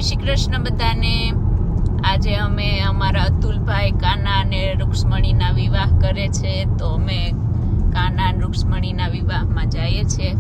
શ્રી કૃષ્ણ બધાને. આજે અમે અમારા અતુલભાઈ કાના અને રૂક્ષ્મણીના વિવાહ કરે છે, તો અમે કાના અને રૂક્ષ્મણીના વિવાહમાં જઈએ છીએ.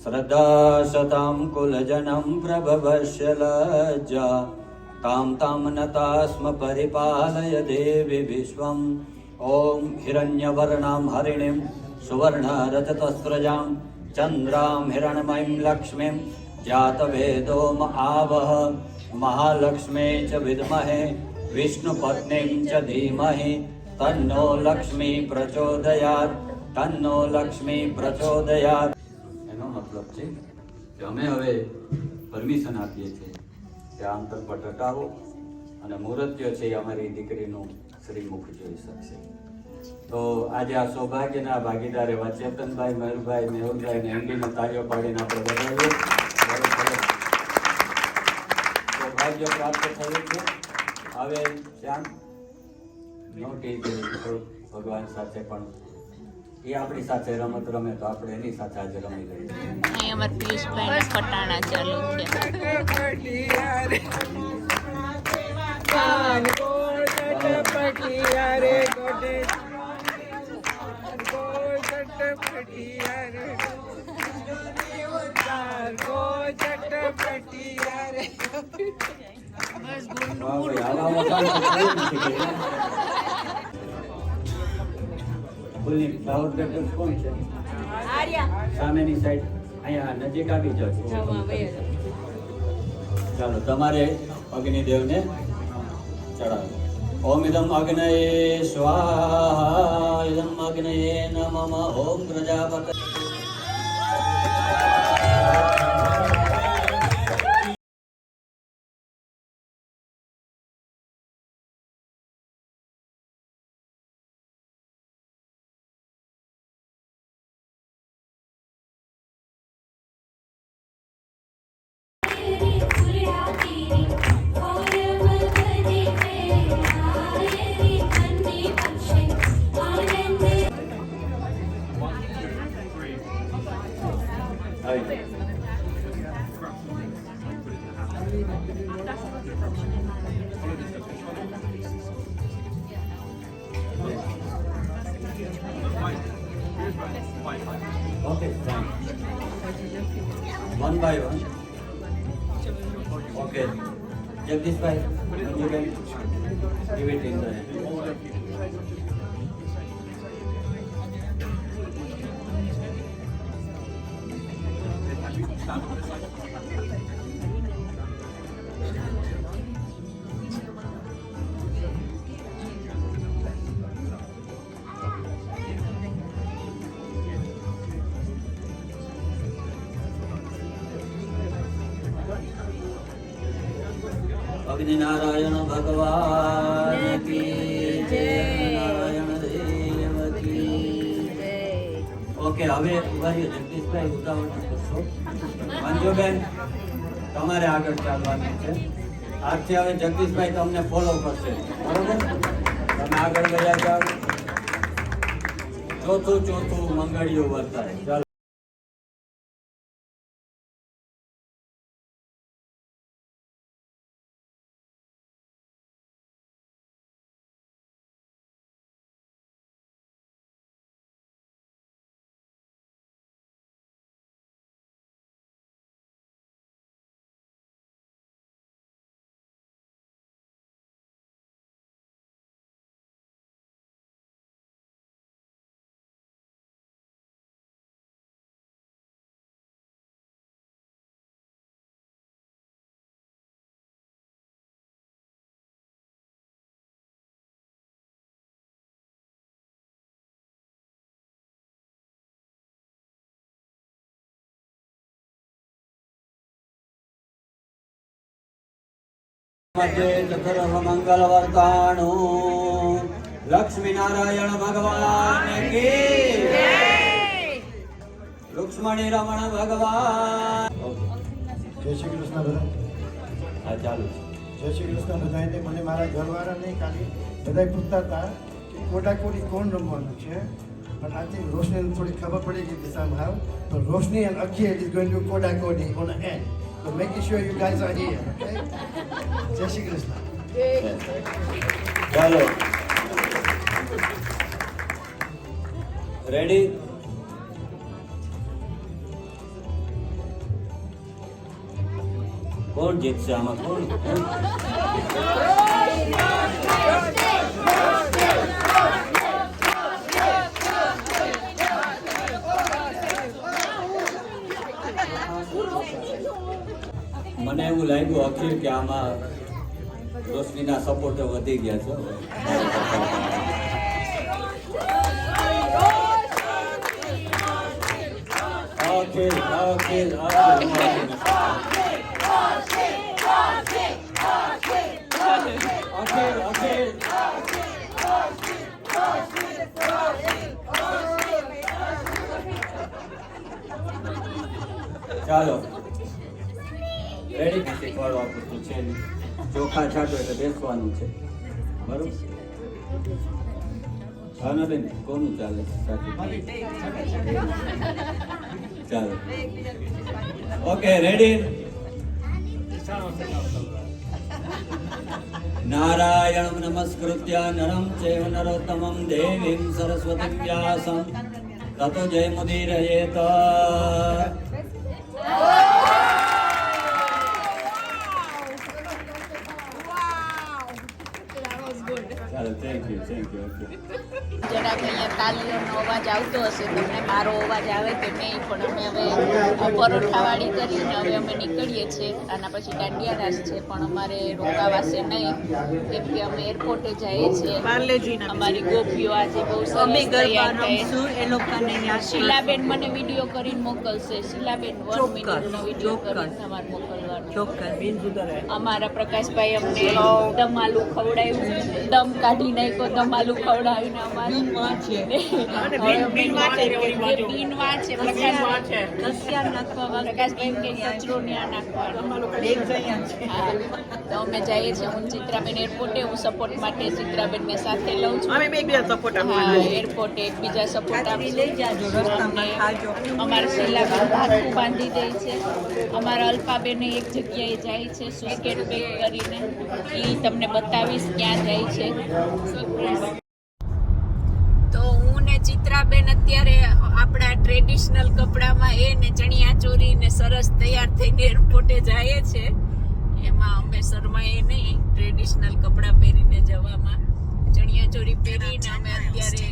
શ્રદ્ધા સતામ કુલજનમ પ્રભવસ્ય લજ્જા તામ તામ નતાસ્મ પરિપાલય દેવી વિશ્વમ. ઓમ હિરણ્યવર્ણામ હરિણીમ સુવર્ણરજતસ્રજામ ચંદ્રામ હિરણમયીમ લક્ષ્મીમ જાતવેદોમ આવહ મહાલક્ષ્મે ચ વિદ્મહે વિષ્ણુપત્નીમ ચ ધીમહિ તન્નો લક્ષ્મી પ્રચોદયાત. તન્નો લક્ષ્મી પ્રચોદયાત. એનો મતલબ છે કે અમે હવે પરમિશન આપીએ છીએ કે આમ તરફટ હટાવો અને મુહૂર્ત્ય છે એ અમારી દીકરીનું શ્રીમુખ જોઈ શકશે. તો આજે આ સૌભાગ્યના ભાગીદાર એવા ચેતનભાઈ, મયુરભાઈ, મેહુલભાઈ અને એમડીને તાળીઓ પાડીને આપણે વધાવીએ. સૌભાગ્ય પ્રાપ્ત થયું છે. હવે શ્યામ નોટી ભગવાન સાથે પણ એ આપણી સાથે રમત રમે તો આપણે એની સાથે આજે રમી લઈએ. અહીં અમારા પિયુષભાઈના ફટાણા ચાલુ ફૂલની ફ્લાવર પેપર કોણ છે? સામેની સાઈડ અહીંયા નજીક આવી જાઓ. ચાલો તમારે અગ્નિદેવને ચડાવો. ઓમ ઇદમ અગ્નયે સ્વાહા ઇદમ અગ્નયે નમઃ. ઓમ Prajapati. Okay, fine. One by one. Okay. Jagdishbhai, you can give it in the hand. અગ્નિ નારાયણ ભગવાન કી જય. નારાયણ દેવ કી જય. ઓકે, હવે ઉભા રહ્યો જગદીશભાઈ, ઉતાવળ કરશો. મંજુબેન તમારે આગળ ચાલવાનું છે. આજથી હવે જગદીશભાઈ તમને ફોલો કરશે, બરોબર? તમે આગળ ગયા જાઓ. ચોથું મંગળિયું વર્તાય. ચાલો. મધ્યે ચતુર્ભ મંગલ વર્તાણુ લક્ષ્મી નારાયણ ભગવાન કી રુક્ષ્મણી રમણ ભગવાન જય શ્રી કૃષ્ણ બધા. હા ચાલુ છે. જય શ્રી કૃષ્ણ બધાને. મને મારા ઘરવાળા નહીં ખાલી બધા પૂછતા હતા કે કોડાકોડી કોણ રમવાનું છે, પણ આથી રોશનીને થોડી ખબર પડી ગઈ કે somehow તો રોશની and Akhil is going to do કોડાકોડી on the end, so making sure you guys are here, okay? જય શ્રી કૃષ્ણ. ચાલો રેડી. કોણ જીતશે આમાં? કોણ? મને એવું લાગ્યું અખિલ કે આમાં રોશનીના સપોર્ટ વધી ગયા છે. અખિલ અખિલ અખિલ અખિલ ચાલો રેડી. શીખવાડો આપણું છે નહીં. ચોખા છાંટો એટલે બેસવાનું છે, બરોબર? હા ના બેન, કોનું ચાલે? ચાલો ઓકે રેડી. નારાયણ નમસ્કૃત્ય નરમ ચૈવ નરોત્તમં દેવીં સરસ્વતીં વ્યાસં તતો જયમુદીરયેત. ચાલો થેન્ક યુ ઓકે. જરાક અહીંયા તાલીઓનો અવાજ આવતો હશે, તમને મારો અવાજ આવે કે નહીં, પણ અમે હવે પરોઠાવાળી કરીને હવે અમે નીકળીએ છીએ. આના પછી દાંડિયા રાસ છે, પણ અમારે રોકાવાશે નહીં કેમ કે અમે એરપોર્ટે જઈએ છીએ. અમારી ગોપીઓ આજે બહુ સરસ તૈયાર થઈ. શીલાબેન મને વિડીયો કરીને મોકલશે. શીલાબેન 1 મિનિટનો વિડીયો કરીને તમારે મોકલવાનો. અમારા પ્રકાશભાઈ અમને દમ આલુ ખવડાવ્યું, દમ કાઢી નાખ્યો, દમ આલુ ખવડાવીને અમારે તો અમે જઈએ છીએ. હું ચિત્રાબેન એરપોર્ટે, હું સપોર્ટ માટે ચિત્રાબેન ને સાથે લઉં છું. એરપોર્ટે એકબીજા સપોર્ટ આપીશું. અમારા શીલાબેન ભાથું બાંધી દે છે. અમારા અલ્પાબેન એક જગ્યાએ જાય છે સુસ્કેટ પેક કરીને, એ તમને બતાવીશ ક્યાં જાય છે. તો હું ને ચિત્રાબેન અત્યારે આપણા ટ્રેડિશનલ કપડામાં ને ચણિયા ચોરી ને સરસ તૈયાર થઈને એરપોર્ટે જઈએ છે. એમાં અમે શરમાએ નહીં, ટ્રેડિશનલ કપડાં પહેરીને જવામાં. ચણિયા ચોરી પહેરીને અમે અત્યારે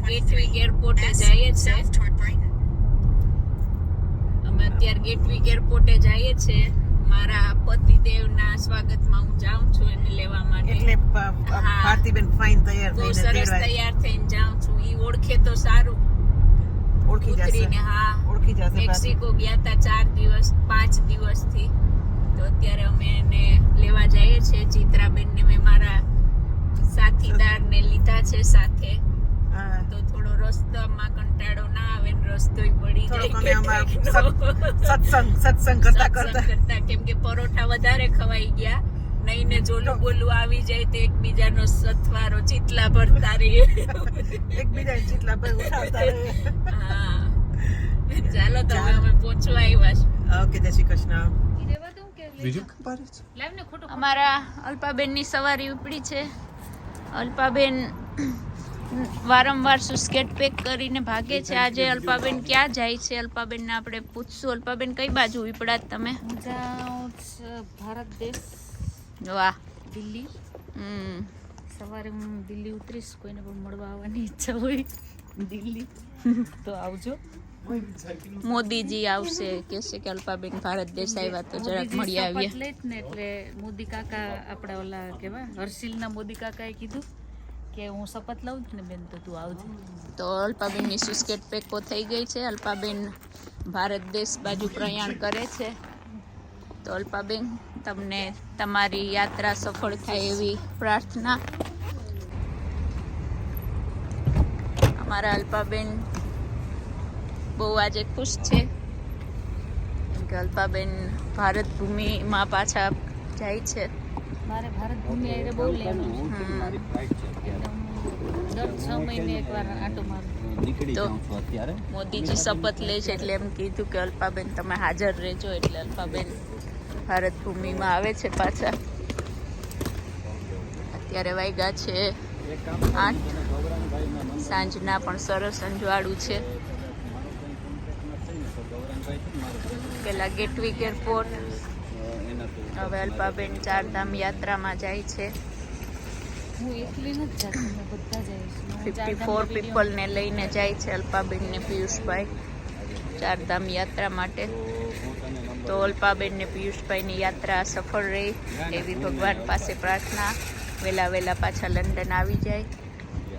ગેટવિક એરપોર્ટે જઈએ છીએ. અમે અત્યારે ગેટવિક એરપોર્ટે જઈએ છીએ. મારા પતિદેવના સ્વાગતમાં હું જાઉં છું એને લેવા માટે. એટલે ભારતીબેન ફાઇન તૈયાર બહુ થઈને સરસ તૈયાર થઈને જાઉં છું. ઈ ઓળખે તો સારું. ઓળખી જશે. ઉતરીને હા ઓળખી જશે. મેક્સિકો ગયા હતા 5 દિવસથી. તો અત્યારે અમે એને લેવા જઈએ છીએ. ચિત્રાબેન ને મેં મારા સાથીદારને લીધા છે સાથે. હા. તો થોડો રસ્તામાં કંટાળો ના આવે ને રસ્તોય પડી થોડોક અમે જાય આમાં કેટલાકનો. સત્સંગ કરતા કેમ કે પરોઠા વધારે ખવાઈ ગયા. નહીં ને જોલું બોલું આવી જાય તો એકબીજાનો સથવારો ચીતલા ભરતા રહીએ. એકબીજા ચીતલા પર ઉઠાવતા રહે. હા ચાલો તો હવે અમે પહોંચવા આવ્યા છે. ઓકે જય શ્રી કૃષ્ણ. અમારા અલ્પાબેનની સવારી ઉપડી છે. અલ્પાબેન વારંવાર સુસ્કેટ પેક કરીને ભાગે છે. આજે અલ્પાબેન ક્યાં જાય છે? અલ્પાબેનને આપણે પૂછશું. અલ્પાબેન કઈ બાજુ ઉપડ્યા તમે? ભારત દેશ વાહ. દિલ્હી. હમ. સવારે હું દિલ્હી ઉતરીશ. કોઈને પણ મળવા આવવાની ઈચ્છા હોય દિલ્હી તો આવજો. મોદીજી આવશે કહેશે કે અલ્પાબેન ભારત દેશ આવ્યા તો જરાક મળી આવીએ. શપથ લઈશ ને એટલે મોદી કાકા આપણા ઓલા કેવા હર્ષિલના મોદી કાકાએ કીધું કે હું શપથ લઉં છું ને બેન તો તું આવજે. તો અલ્પાબેનની સુસ્કેટ પેકો થઈ ગઈ છે. અલ્પાબેન ભારત દેશ બાજુ પ્રયાણ કરે છે. તો અલ્પાબેન તમને તમારી યાત્રા સફળ થાય એવી પ્રાર્થના. અમારા અલ્પાબેન બહુ આજે ખુશ છે કેમ કે અલ્પાબેન ભારત ભૂમિમાં પાછા જાય છે. મારે ભારત ભૂમિ આરે બહુ લેવાનું છે. એટલે હું દર 6 મહિને એકવાર આંટો મારું. તો મોદીજી શપથ લે છે એટલે એમ કીધું કે અલ્પાબેન તમે હાજર રહેજો, એટલે અલ્પાબેન ભારત ભૂમિમાં આવે છે પાછા. અત્યારે વાગ્યા છે 8. સાંજના પણ સરસ અંજવાળું છે. પેલા ગેટવિક એરપોર્ટ. હવે અલ્પાબેન ચારધામ યાત્રામાં જાય છે. હું એકલી નથી જાતી, અમે બધા જઈએ છીએ. 54 પીપલને લઈને જાય છે અલ્પાબેન ને પિયુષભાઈ ચારધામ યાત્રા માટે. તો અલ્પાબેન ને પિયુષભાઈની યાત્રા સફળ રહી એવી ભગવાન પાસે પ્રાર્થના. વહેલા પાછા લંડન આવી જાય.